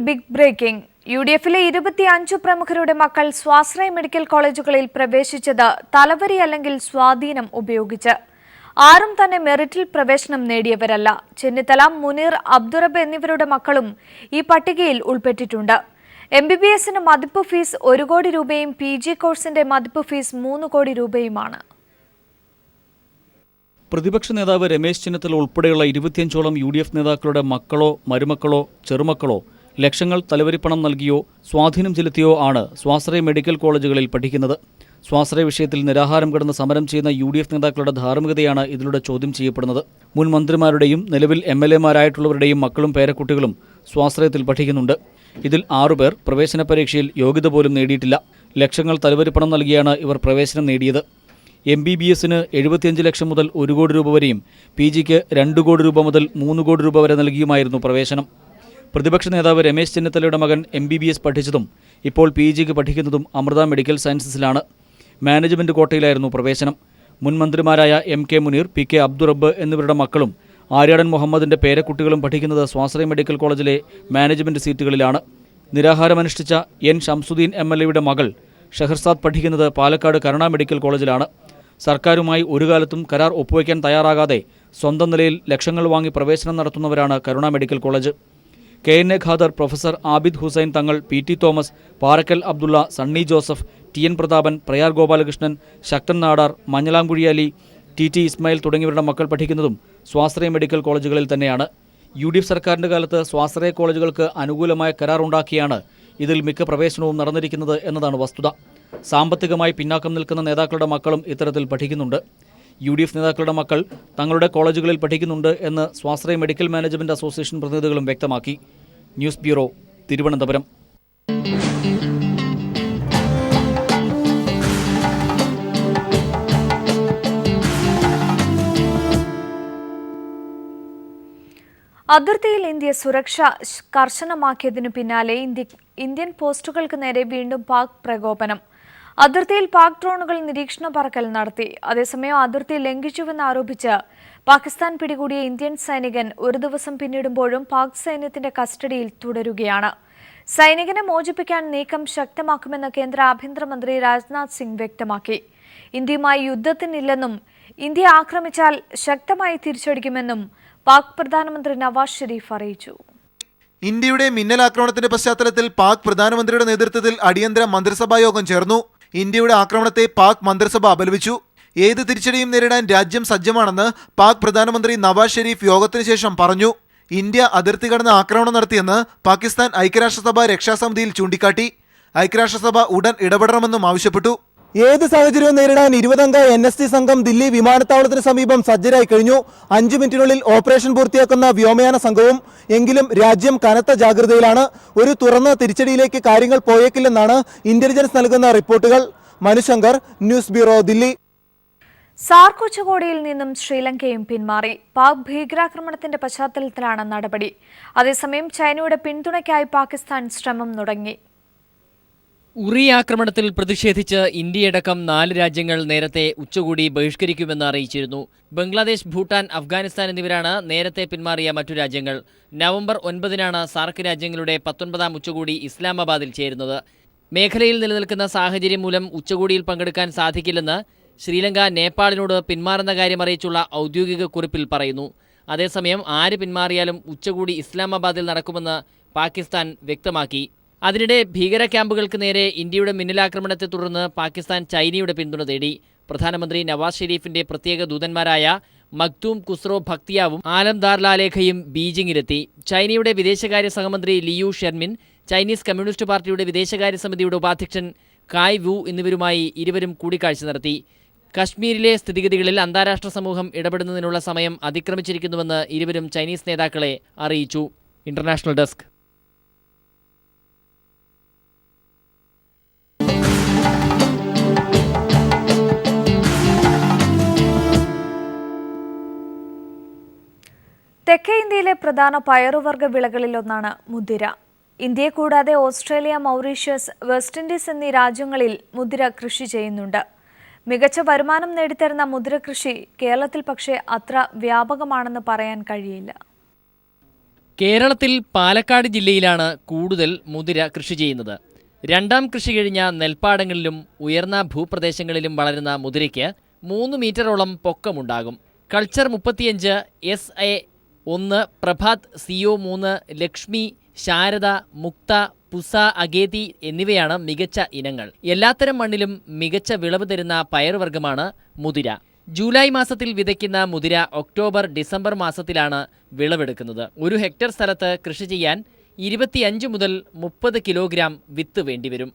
Big breaking. UDFിലെ 25 പ്രമുഖരുടെ മക്കൾ സ്വാശ്രയ മെഡിക്കൽ കോളേജുകളിൽ പ്രവേശിച്ചത് തലവരി അല്ലെങ്കിൽ സ്വാധീനം ഉപയോഗിച്ച്. ആരും തന്നെ മെറിറ്റിൽ പ്രവേശനം നേടിയവരല്ല. ചെന്നിത്തല, മുനീർ, അബ്ദുറബ്ബ് എന്നിവരുടെ മക്കളും ഈ പട്ടികയിൽ ഉൾപ്പെട്ടിട്ടുണ്ട്. MBBSന് മതിപ്പ് ഫീസ് 1 കോടി രൂപയും PG കോഴ്സിന്റെ മതിപ്പ് ഫീസ് 3 കോടി രൂപയുമാണ്. പ്രതിപക്ഷ നേതാവ് രമേശ് ചെന്നിത്തല ഉൾപ്പെടെയുള്ള 25ഓളം UDF നേതാക്കളുടെ മക്കളോ മരുമക്കളോ ചെറുമക്കളോ ലക്ഷങ്ങൾ തലവരിപ്പണം നൽകിയോ സ്വാധീനം ചെലുത്തിയോ ആണ് സ്വാശ്രയ മെഡിക്കൽ കോളേജുകളിൽ പഠിക്കുന്നത്. സ്വാശ്രയ വിഷയത്തിൽ നിരാഹാരം കിടന്ന് സമരം ചെയ്യുന്ന UDF നേതാക്കളുടെ ധാർമ്മികതയാണ് ഇതിലൂടെ ചോദ്യം ചെയ്യപ്പെടുന്നത്. മുൻ മന്ത്രിമാരുടെയും നിലവിൽ MLA-മാരായിട്ടുള്ളവരുടെയും മക്കളും പേരക്കുട്ടികളും സ്വാശ്രയത്തിൽ പഠിക്കുന്നുണ്ട്. ഇതിൽ 6 പേർ പ്രവേശന പരീക്ഷയിൽ യോഗ്യത പോലും നേടിയിട്ടില്ല. ലക്ഷങ്ങൾ തലവരിപ്പണം നൽകിയാണ് ഇവർ പ്രവേശനം നേടിയത്. MBBSന് 75 ലക്ഷം മുതൽ 1 കോടി രൂപ വരെയും PGക്ക് 2 കോടി രൂപ മുതൽ 3 കോടി രൂപ വരെ നൽകിയുമായിരുന്നു പ്രവേശനം. പ്രതിപക്ഷ നേതാവ് രമേശ് ചെന്നിത്തലയുടെ മകൻ MBBS പഠിച്ചതും ഇപ്പോൾ PGക്ക് പഠിക്കുന്നതും അമൃത മെഡിക്കൽ സയൻസസിലാണ്. മാനേജ്മെന്റ് കോട്ടയിലായിരുന്നു പ്രവേശനം. മുൻ മന്ത്രിമാരായ MK മുനീർ, PK അബ്ദുറബ്ബ് എന്നിവരുടെ മക്കളും ആര്യാടൻ മുഹമ്മദിന്റെ പേരക്കുട്ടികളും പഠിക്കുന്നത് സ്വാശ്രയ മെഡിക്കൽ കോളേജിലെ മാനേജ്മെന്റ് സീറ്റുകളിലാണ്. നിരാഹാരമനുഷ്ഠിച്ച N ഷംസുദ്ദീൻ MLAയുടെ മകൾ ഷഹർസാദ് പഠിക്കുന്നത് പാലക്കാട് കരുണ മെഡിക്കൽ കോളേജിലാണ്. സർക്കാരുമായി ഒരു കാലത്തും കരാർ ഒപ്പുവയ്ക്കാൻ തയ്യാറാകാതെ സ്വന്തം നിലയിൽ ലക്ഷങ്ങൾ വാങ്ങി പ്രവേശനം നടത്തുന്നവരാണ് Karuna medical college. KNA Khader, professor Abid Hussain Thangal, PT Thomas, Parakkal Abdulla, Sunny Joseph, TN Prathapan, Prayar Gopalakrishnan, Sakthan Nadar, Manjalamkuzhi Ali, TT Ismail തുടങ്ങിയവരുടെ മക്കൾ പഠിക്കുന്നതും സ്വാശ്രയ മെഡിക്കൽ കോളേജുകളിൽ തന്നെയാണ്. UDF സർക്കാരിൻ്റെ കാലത്ത് സ്വാശ്രയ കോളേജുകൾക്ക് അനുകൂലമായ കരാർ ഉണ്ടാക്കിയാണ് ഇതിൽ മിക്ക പ്രവേശനവും നടന്നിരിക്കുന്നത് എന്നതാണ് വസ്തുത. സാമ്പത്തികമായി പിന്നാക്കം നിൽക്കുന്ന നേതാക്കളുടെ മക്കളും ഇത്തരത്തിൽ പഠിക്കുന്നുണ്ട്. UDF നേതാക്കളുടെ മക്കൾ തങ്ങളുടെ കോളേജുകളിൽ പഠിക്കുന്നുണ്ട് എന്ന് സ്വാശ്രയ മെഡിക്കൽ മാനേജ്മെന്റ് അസോസിയേഷൻ പ്രതിനിധികളും വ്യക്തമാക്കി. News bureau, Thiruvananthapuram. അതിർത്തിയിൽ ഇന്ത്യ സുരക്ഷ കർശനമാക്കിയതിനു പിന്നാലെ ഇന്ത്യൻ പോസ്റ്റുകൾക്ക് നേരെ വീണ്ടും പാക് പ്രകോപനം. അതിർത്തിയിൽ പാക് ഡ്രോണുകൾ നിരീക്ഷണ പറക്കൽ നടത്തി. അതേസമയം അതിർത്തി ലംഘിച്ചുവെന്നാരോപിച്ച് പാകിസ്ഥാൻ പിടികൂടിയ ഇന്ത്യൻ സൈനികൻ ഒരു ദിവസം പിന്നിടുമ്പോഴും പാക് സൈന്യത്തിന്റെ കസ്റ്റഡിയിൽ തുടരുകയാണ്. സൈനികനെ മോചിപ്പിക്കാൻ നീക്കം ശക്തമാക്കുമെന്ന് കേന്ദ്ര ആഭ്യന്തരമന്ത്രി രാജ്നാഥ് സിംഗ് വ്യക്തമാക്കി. ഇന്ത്യയുമായി യുദ്ധത്തിനില്ലെന്നും ഇന്ത്യ ആക്രമിച്ചാൽ ശക്തമായി തിരിച്ചടിക്കുമെന്നും പാക് പ്രധാനമന്ത്രി നവാസ് ഷെരീഫ് അറിയിച്ചു. ഇന്ത്യയുടെ മിന്നലാക്രമണത്തിന്റെ പശ്ചാത്തലത്തിൽ പാക് പ്രധാനമന്ത്രിയുടെ നേതൃത്വത്തിൽ അടിയന്തര മന്ത്രിസഭാ യോഗം ചേർന്നു. ഇന്ത്യയുടെ ആക്രമണത്തെ പാക് മന്ത്രിസഭ അപലപിച്ചു. ഏത് തിരിച്ചടിയും നേരിടാൻ രാജ്യം സജ്ജമാണെന്ന് പാക് പ്രധാനമന്ത്രി നവാസ് ഷെരീഫ് യോഗത്തിന് ശേഷം പറഞ്ഞു. ഇന്ത്യ അതിർത്തി കടന്ന് ആക്രമണം നടത്തിയെന്ന് പാകിസ്ഥാൻ ഐക്യരാഷ്ട്രസഭ രക്ഷാസമിതിയിൽ ചൂണ്ടിക്കാട്ടി. ഐക്യരാഷ്ട്രസഭ ഉടൻ ഇടപെടണമെന്നും ആവശ്യപ്പെട്ടു. ഏത് സാഹചര്യവും നേരിടാൻ 20-അംഗ NST സംഘം ദില്ലി വിമാനത്താവളത്തിന് സമീപം സജ്ജരായി കഴിഞ്ഞു. 5 മിനിറ്റിനുള്ളിൽ ഓപ്പറേഷൻ പൂർത്തിയാക്കുന്ന വ്യോമയാന സംഘവും. എങ്കിലും രാജ്യം കനത്ത ജാഗ്രതയിലാണ്. ഒരു തുറന്ന തിരിച്ചടിയിലേക്ക് കാര്യങ്ങൾ പോയേക്കില്ലെന്നാണ് ഇന്റലിജൻസ് നൽകുന്ന റിപ്പോർട്ടുകൾ. Manushankar, news bureau, Delhi. SAARC ഉച്ചകോടിയിൽ നിന്നും ശ്രീലങ്കയും പിന്മാറി. പാക് ഭീകരാക്രമണത്തിന്റെ പശ്ചാത്തലത്തിലാണ് നടപടി. അതേസമയം ചൈനയുടെ പിന്തുണയ്ക്കായി പാകിസ്ഥാൻ ശ്രമം തുടങ്ങി. ഉറി ആക്രമണത്തിൽ പ്രതിഷേധിച്ച് ഇന്ത്യയടക്കം 4 രാജ്യങ്ങൾ നേരത്തെ ഉച്ചകോടി ബഹിഷ്കരിക്കുമെന്ന് അറിയിച്ചിരുന്നു. ബംഗ്ലാദേശ്, ഭൂട്ടാൻ, അഫ്ഗാനിസ്ഥാൻ എന്നിവരാണ് നേരത്തെ പിന്മാറിയ മറ്റു രാജ്യങ്ങൾ. നവംബർ 9-നാണ് സാർക്ക് രാജ്യങ്ങളുടെ 19ാം ഉച്ചകോടി ഇസ്ലാമാബാദിൽ ചേരുന്നത്. മേഖലയിൽ നിലനിൽക്കുന്ന സാഹചര്യം മൂലം ഉച്ചകോടിയിൽ പങ്കെടുക്കാൻ സാധിക്കില്ലെന്ന് ശ്രീലങ്ക നേപ്പാളിനോട് പിന്മാറുന്ന കാര്യം അറിയിച്ചുള്ള ഔദ്യോഗിക കുറിപ്പിൽ പറയുന്നു. അതേസമയം ആര് പിന്മാറിയാലും ഉച്ചകോടി ഇസ്ലാമാബാദിൽ നടക്കുമെന്ന് പാകിസ്ഥാൻ വ്യക്തമാക്കി. അതിനിടെ ഭീകര ക്യാമ്പുകൾക്ക് നേരെ ഇന്ത്യയുടെ മിന്നലാക്രമണത്തെ തുടർന്ന് പാകിസ്ഥാൻ ചൈനയുടെ പിന്തുണ തേടി. പ്രധാനമന്ത്രി നവാസ് ഷെരീഫിന്റെ പ്രത്യേക ദൂതന്മാരായ മഖ്ദൂം ഖുസ്രോ ഭക്തിയാവും ആലംദാർ ലാലേഖയും ബീജിംഗിലെത്തി. ചൈനയുടെ വിദേശകാര്യ സഹമന്ത്രി ലിയു ഷെർമിൻ, ചൈനീസ് കമ്മ്യൂണിസ്റ്റ് പാർട്ടിയുടെ വിദേശകാര്യ സമിതിയുടെ ഉപാധ്യക്ഷൻ കായ് വു എന്നിവരുമായി ഇരുവരും കൂടിക്കാഴ്ച നടത്തി. കശ്മീരിലെ സ്ഥിതിഗതികളിൽ അന്താരാഷ്ട്ര സമൂഹം ഇടപെടുന്നതിനുള്ള സമയം അതിക്രമിച്ചിരിക്കുന്നുവെന്ന് ഇരുവരും ചൈനീസ് നേതാക്കളെ അറിയിച്ചു. International desk. തെക്കേ ഇന്ത്യയിലെ പ്രധാന പയറുവർഗ്ഗ വിളകളിലൊന്നാണ് മുതിര. ഇന്ത്യയെ കൂടാതെ ഓസ്ട്രേലിയ, മൗറീഷ്യസ്, വെസ്റ്റ് ഇൻഡീസ് എന്നീ രാജ്യങ്ങളിൽ മുതിര കൃഷി ചെയ്യുന്നുണ്ട്. മികച്ച വരുമാനം നേടിത്തരുന്ന മുതിര കൃഷി കേരളത്തിൽ പക്ഷേ അത്ര വ്യാപകമാണെന്ന് പറയാൻ കഴിയില്ല. കേരളത്തിൽ പാലക്കാട് ജില്ലയിലാണ് കൂടുതൽ മുതിര കൃഷി ചെയ്യുന്നത്. രണ്ടാം കൃഷി കഴിഞ്ഞ നെൽപ്പാടങ്ങളിലും ഉയർന്ന ഭൂപ്രദേശങ്ങളിലും വളരുന്ന മുതിരയ്ക്ക് 3 മീറ്ററോളം പൊക്കമുണ്ടാകും. Culture 35, SA1, Prabhat, CO3, Lakshmi, Sharada, Mukta, Pusa, അഗേതി എന്നിവയാണ് മികച്ച ഇനങ്ങൾ. എല്ലാത്തരം മണ്ണിലും മികച്ച വിളവ് തരുന്ന പയറുവർഗ്ഗമാണ് മുതിര. ജൂലൈ മാസത്തിൽ വിതയ്ക്കുന്ന മുതിര ഒക്ടോബർ, ഡിസംബർ മാസത്തിലാണ് വിളവെടുക്കുന്നത്. 1 ഹെക്ടർ സ്ഥലത്ത് കൃഷി ചെയ്യാൻ 25 മുതൽ 30 കിലോഗ്രാം വിത്ത് വേണ്ടിവരും.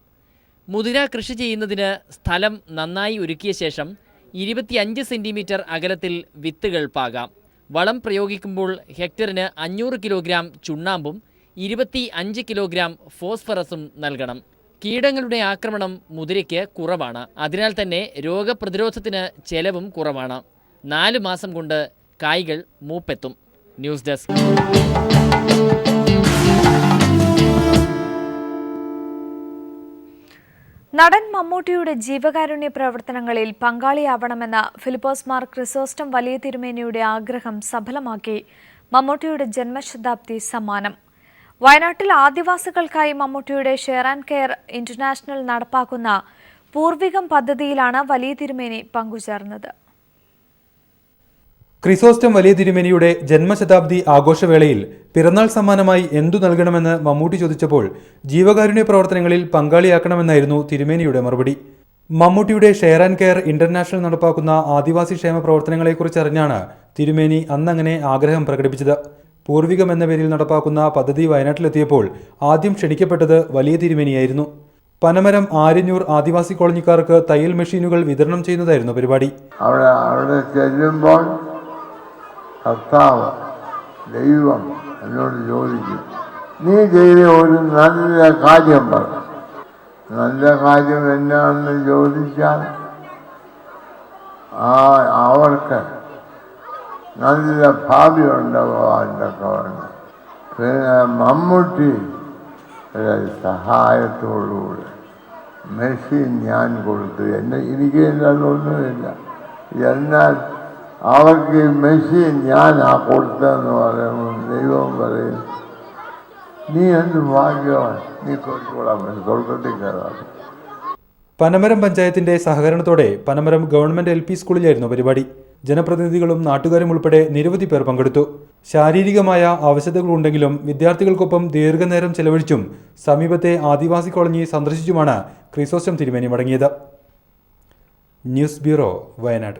മുതിര കൃഷി ചെയ്യുന്നതിന് സ്ഥലം നന്നായി ഒരുക്കിയ ശേഷം 25 സെൻറ്റിമീറ്റർ അകലത്തിൽ വിത്തുകൾ പാകാം. വളം പ്രയോഗിക്കുമ്പോൾ ഹെക്ടറിന് 500 കിലോഗ്രാം ചുണ്ണാമ്പും 25 കിലോഗ്രാം ഫോസ്ഫറസും നൽകണം. കീടങ്ങളുടെ ആക്രമണം മുതിരയ്ക്ക് കുറവാണ്. അതിനാൽ തന്നെ രോഗപ്രതിരോധത്തിന് ചെലവും കുറവാണ്. 4 മാസം കൊണ്ട് കായ്കൾ മൂപ്പെത്തും. News desk. നടൻ മമ്മൂട്ടിയുടെ ജീവകാരുണ്യ പ്രവർത്തനങ്ങളിൽ പങ്കാളിയാവണമെന്ന ഫിലിപ്പോസ് മാർ ക്രിസോസ്റ്റം വലിയ തിരുമേനിയുടെ ആഗ്രഹം സഫലമാക്കി മമ്മൂട്ടിയുടെ ജന്മശതാബ്ദി സമ്മാനം. വയനാട്ടിൽ ആദിവാസികൾക്കായി മമ്മൂട്ടിയുടെ ഷെയർ ആൻഡ് കെയർ ഇന്റർനാഷണൽ നടപ്പാക്കുന്ന പൂർവികം പദ്ധതിയിലാണ് വലിയ തിരുമേനി പങ്കുചേർന്നത്. ക്രിസോസ്റ്റം വലിയ തിരുമേനിയുടെ ജന്മശതാബ്ദി ആഘോഷവേളയിൽ പിറന്നാൾ സമ്മാനമായി എന്തു നൽകണമെന്ന് മമ്മൂട്ടി ചോദിച്ചപ്പോൾ ജീവകാരുണ്യ പ്രവർത്തനങ്ങളിൽ പങ്കാളിയാക്കണമെന്നായിരുന്നു തിരുമേനിയുടെ മറുപടി. മമ്മൂട്ടിയുടെ ഷെയർ ആൻഡ് കെയർ ഇന്റർനാഷണൽ നടപ്പാക്കുന്ന ആദിവാസി ക്ഷേമ പ്രവർത്തനങ്ങളെക്കുറിച്ച് അറിഞ്ഞാണ് തിരുമേനി അന്നങ്ങനെ ആഗ്രഹം പ്രകടിപ്പിച്ചത്. പൂർവികം എന്ന പേരിൽ നടപ്പാക്കുന്ന പദ്ധതി വയനാട്ടിലെത്തിയപ്പോൾ ആദ്യം ക്ഷണിക്കപ്പെട്ടത് വലിയ തിരുമേനിയായിരുന്നു. പനമരം ആര്യന്നൂർ ആദിവാസി കോളനിക്കാർക്ക് തയ്യൽ മെഷീനുകൾ വിതരണം ചെയ്യുന്നതായിരുന്നു പരിപാടി. അവിടെ ചെല്ലുമ്പോൾ കർത്താവ് ദൈവം എന്നോട് ചോദിക്കും, നീ ചെയ്ത ഒരു നല്ല കാര്യം പറ. നല്ല കാര്യം എന്നാണെന്ന് ചോദിച്ചാൽ അവർക്ക് നല്ല ഭാവി ഉണ്ടാകാനൊക്കെ വേണം. പിന്നെ മമ്മൂട്ടി സഹായത്തോടുകൂടി മെഷീൻ ഞാൻ കൊടുത്തു. എനിക്ക് ഒന്നുമില്ല, എന്നാൽ അവർക്ക് മെഷീൻ ഞാനാ കൊടുത്തതെന്ന് പറയുമ്പോൾ ദൈവം പറയും, നീ എന്ത് ഭാഗ്യമാണ്, നീ കൊടുത്തോളാം, സ്വർഗത്തിൽ കയറാം. പനമരം പഞ്ചായത്തിന്റെ സഹകരണത്തോടെ പനമരം ഗവൺമെന്റ് LP സ്കൂളിലായിരുന്നു പരിപാടി. ജനപ്രതിനിധികളും നാട്ടുകാരും ഉൾപ്പെടെ നിരവധി പേർ പങ്കെടുത്തു. ശാരീരികമായ ആവശ്യതകളുണ്ടെങ്കിലും വിദ്യാർത്ഥികൾക്കൊപ്പം ദീർഘനേരം ചെലവഴിച്ചും സമീപത്തെ ആദിവാസി കോളനി സന്ദർശിച്ചുമാണ് ക്രിസോസ്റ്റം തിരുമേനി മടങ്ങിയത്. News bureau, Wayanad.